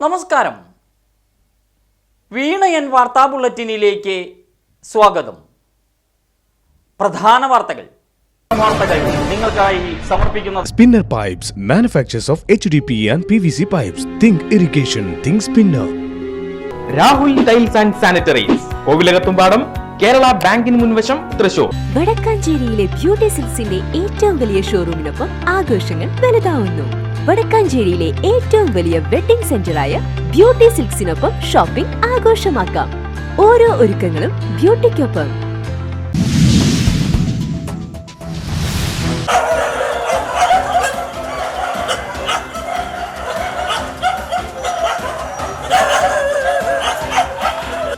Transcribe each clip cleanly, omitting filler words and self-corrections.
നമസ്കാരം. വീണയൻ വാർത്താ ബുള്ളറ്റിനിലേക്ക് സ്വാഗതം. പ്രധാന വാർത്തകൾ നിങ്ങൾക്കായി സമർപ്പിക്കുന്നത് Spinner Pipes, manufacturers of HDPE and PVC pipes. Think irrigation, think Spinner. Rahul tiles and sanitaries, Kovilakathumpadam, Kerala ബാങ്കിന് മുൻവശം, തൃശൂർ. വടക്കാഞ്ചേരിയിലെ ബ്യൂട്ടി സിൽക്സിന്റെ ഏറ്റവും വലിയ ഷോറൂമിനൊപ്പം ആഘോഷങ്ങൾ വലുതാവുന്നു. വടക്കാഞ്ചേരിയിലെ ഏറ്റവും വലിയ വെഡിംഗ് സെന്ററായ ബ്യൂട്ടി സിൽക്സിനൊപ്പം ഷോപ്പിംഗ് ആഘോഷമാക്കാം. ഓരോ ഒരുക്കങ്ങളും ബ്യൂട്ടിക്കൊപ്പം.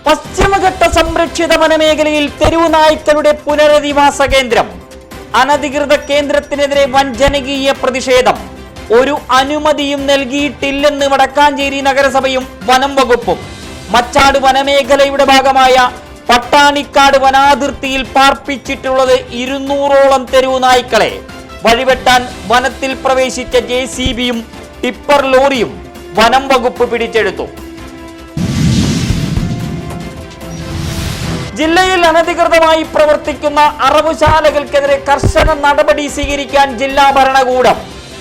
പശ്ചിമഘട്ട സംരക്ഷിത വനമേഖലയിൽ തെരുവുനായ്ക്കളുടെ പുനരധിവാസ കേന്ദ്രം. അനധികൃത കേന്ദ്രത്തിനെതിരെ വൻ ജനകീയ പ്രതിഷേധം. ഒരു അനുമതിയും നൽകിയിട്ടില്ലെന്ന് വടക്കാഞ്ചേരി നഗരസഭയും വനം വകുപ്പും. മച്ചാട് വനമേഖലയുടെ ഭാഗമായ പട്ടാണിക്കാട് വനാതിർത്തിയിൽ പാർപ്പിച്ചിട്ടുള്ളത് 200ഓളം തെരുവുനായ്ക്കളെ. വഴിവെട്ടാൻ വനത്തിൽ പ്രവേശിച്ച JCBയും ടിപ്പർ ലോറിയും വനം വകുപ്പ് പിടിച്ചെടുത്തു. ജില്ലയിൽ അനധികൃതമായി പ്രവർത്തിക്കുന്ന അറവുശാലകൾക്കെതിരെ കർശന നടപടി സ്വീകരിക്കാൻ ജില്ലാ ഭരണകൂടം.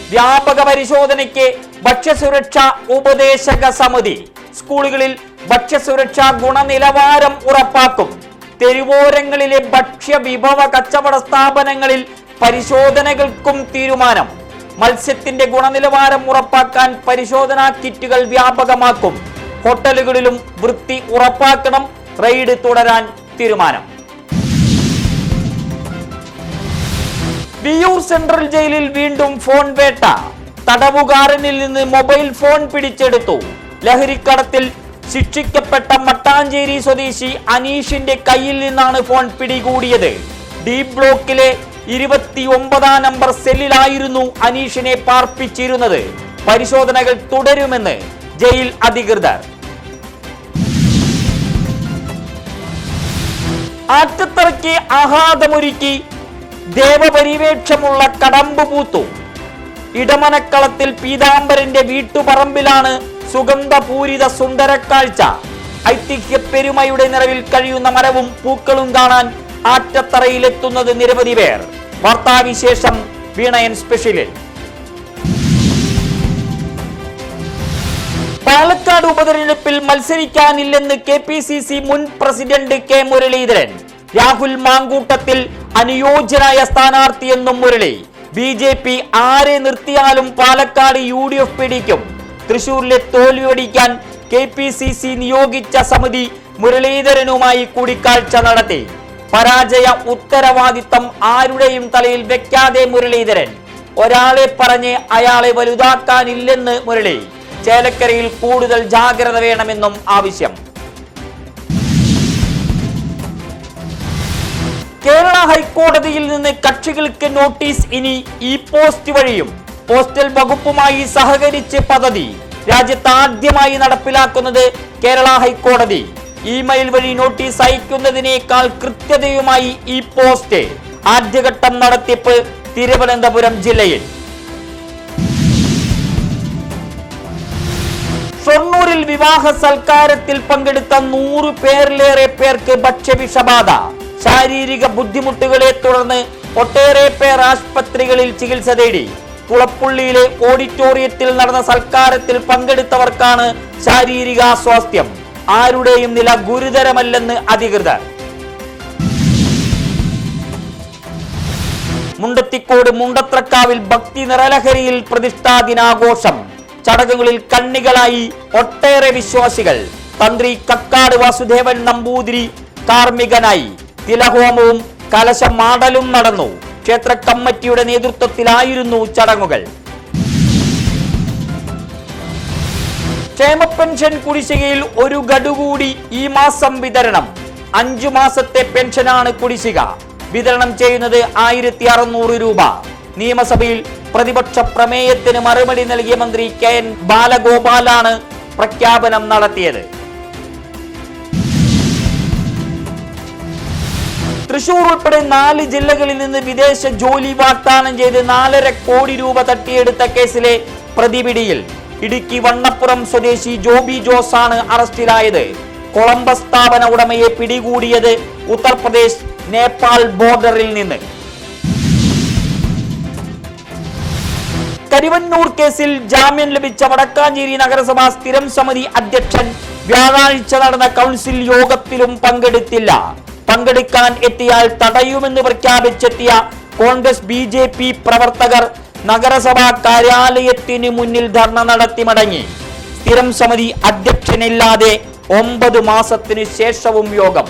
വ്യാപക പരിശോധനയ്ക്ക് ഭക്ഷ്യസുരക്ഷാ ഉപദേശക സമിതി. സ്കൂളുകളിൽ ഭക്ഷ്യസുരക്ഷാ ഗുണനിലവാരം ഉറപ്പാക്കും. തെരുവോരങ്ങളിലെ ഭക്ഷ്യവിഭവ കച്ചവട സ്ഥാപനങ്ങളിൽ പരിശോധനകൾക്കും തീരുമാനം. മത്സ്യത്തിന്റെ ഗുണനിലവാരം ഉറപ്പാക്കാൻ പരിശോധനാ കിറ്റുകൾ വ്യാപകമാക്കും. ഹോട്ടലുകളിലും വൃത്തി ഉറപ്പാക്കണം. റെയ്ഡ് തുടരാൻ തീരുമാനം. വിയൂർ സെൻട്രൽ ജയിലിൽ വീണ്ടും ഫോൺ വേട്ട. തടവുകാരനിൽ നിന്ന് മൊബൈൽ ഫോൺ പിടിച്ചെടുത്തു. ലഹരിക്കടത്തിൽ ശിക്ഷിക്കപ്പെട്ട മട്ടാഞ്ചേരി സ്വദേശി അനീഷിന്റെ കയ്യിൽ നിന്നാണ് ഫോൺ പിടികൂടിയത്. ഡി ബ്ലോക്കിലെ 29 നമ്പർ സെല്ലിലായിരുന്നു അനീഷിനെ പാർപ്പിച്ചിരുന്നത്. പരിശോധനകൾ തുടരുമെന്ന് ജയിൽ അധികൃതർ. ആറ്റത്തറയ്ക്ക് ആഹ്ലാദമൊരുക്കി ദേവപരിവേക്ഷമുള്ള കടമ്പ് പൂത്തു. ഇടമനക്കളത്തിൽ പീതാംബരന്റെ വീട്ടുപറമ്പിലാണ് സുഗന്ധപൂരിത സുന്ദരക്കാഴ്ച. ഐതിഹ്യ പെരുമയുടെ നിറവിൽ കഴിയുന്ന മരവും പൂക്കളും കാണാൻ ആറ്റത്തറയിലെത്തുന്നത് നിരവധി പേർ. വാർത്താവിശേഷം വീണയൻ സ്പെഷ്യലിൽ. പാലക്കാട് ഉപതെരഞ്ഞെടുപ്പിൽ മത്സരിക്കാനില്ലെന്ന് KPCC മുൻ പ്രസിഡന്റ് K മുരളീധരൻ. രാഹുൽ മാങ്കൂട്ടത്തിൽ അനുയോജ്യനായ സ്ഥാനാർത്ഥിയെന്നും മുരളി. BJP ആരെ നിർത്തിയാലും പാലക്കാട് UDF പിടിക്കും. തൃശൂരിലെ തോൽവിയൊടിക്കാൻ KPCC നിയോഗിച്ച സമിതി മുരളീധരനുമായി കൂടിക്കാഴ്ച നടത്തി. പരാജയ ഉത്തരവാദിത്തം ആരുടെയും തലയിൽ വെക്കാതെ മുരളീധരൻ. ഒരാളെ പറഞ്ഞ് അയാളെ വലുതാക്കാനില്ലെന്ന് മുരളി. ചേലക്കരയിൽ കൂടുതൽ ജാഗ്രത വേണമെന്നും ആവശ്യം. കേരള ഹൈക്കോടതിയിൽ നിന്ന് കക്ഷികൾക്ക് നോട്ടീസ് ഇനി പോസ്റ്റ് വഴിയും. പോസ്റ്റൽ വകുപ്പുമായി സഹകരിച്ച് പദ്ധതി രാജ്യത്ത് ആദ്യമായി നടപ്പിലാക്കുന്നത് കേരള ഹൈക്കോടതി. ഇമെയിൽ വഴി നോട്ടീസ് അയക്കുന്നതിനേക്കാൾ കൃത്യതയുമായി പോസ്റ്റ്. ആദ്യഘട്ടം നടത്തിപ്പ് തിരുവനന്തപുരം ജില്ലയിൽ. ഷൊർണൂരിൽ വിവാഹ സൽക്കാരത്തിൽ പങ്കെടുത്ത 100 പേരിലേറെ പേർക്ക് ഭക്ഷ്യവിഷബാധ. ശാരീരിക ബുദ്ധിമുട്ടുകളെ തുടർന്ന് ഒട്ടേറെ പേർ ആശുപത്രികളിൽ ചികിത്സ തേടി. കുളപ്പുള്ളിയിലെ ഓഡിറ്റോറിയത്തിൽ നടന്ന സൽക്കാരത്തിൽ പങ്കെടുത്തവർക്കാണ് ശാരീരികാസ്വാസ്ഥ്യം. ആരുടെയും നില ഗുരുതരമല്ലെന്ന് അധികൃതർ. മുണ്ടത്തിക്കോട് മുണ്ടത്രക്കാവിൽ ഭക്തി നിറലഹരിയിൽ പ്രതിഷ്ഠാ ദിനാഘോഷം. ചടങ്ങുകളിൽ കണ്ണികളായി ഒട്ടേറെ വിശ്വാസികൾ. തന്ത്രി കക്കാട് വാസുദേവൻ നമ്പൂതിരി കാർമ്മികനായി. തിലഹോമവും കലശമാടലും നടന്നു. ക്ഷേത്ര കമ്മിറ്റിയുടെ നേതൃത്വത്തിലായിരുന്നു ചടങ്ങുകൾ. ക്ഷേമ പെൻഷൻ കുടിശ്ശികയിൽ ഒരു ഗഡു കൂടി ഈ മാസം വിതരണം. 5 മാസത്തെ പെൻഷനാണ് കുടിശ്ശിക. വിതരണം ചെയ്യുന്നത് 1600 രൂപ. നിയമസഭയിൽ പ്രതിപക്ഷ പ്രമേയത്തിന് മറുപടി നൽകിയ മന്ത്രി KN ബാലഗോപാലാണ് പ്രഖ്യാപനം നടത്തിയത്. തൃശൂർ ഉൾപ്പെടെ 4 ജില്ലകളിൽ നിന്ന് വിദേശ ജോലി വാഗ്ദാനം ചെയ്ത് 4.5 കോടി രൂപ തട്ടിയെടുത്ത കേസിലെ പ്രതിപിടിയിൽ ഇടുക്കി വണ്ണപ്പുറം സ്വദേശി ജോബി ജോസ് ആണ് അറസ്റ്റിലായത്. കൊളംബസ് സ്ഥാപന ഉടമയെ പിടികൂടിയത് ഉത്തർപ്രദേശ് നേപ്പാൾ ബോർഡറിൽ നിന്ന്. കരിവന്നൂർ കേസിൽ ജാമ്യം ലഭിച്ച വടക്കാഞ്ചേരി നഗരസഭ സ്ഥിരം സമിതി അധ്യക്ഷൻ വ്യാഴാഴ്ച നടന്ന കൗൺസിൽ യോഗത്തിലും പങ്കെടുത്തില്ല. പങ്കെടുക്കാൻ എത്തിയാൽ തടയുമെന്ന് പ്രഖ്യാപിച്ചെത്തിയ കോൺഗ്രസ് BJP പ്രവർത്തകർ നഗരസഭാ കാര്യാലയത്തിന് മുന്നിൽ ധർണ നടത്തി മടങ്ങി. സ്ഥിരം സമിതി അധ്യക്ഷനില്ലാതെ 9 മാസത്തിനു ശേഷവും യോഗം.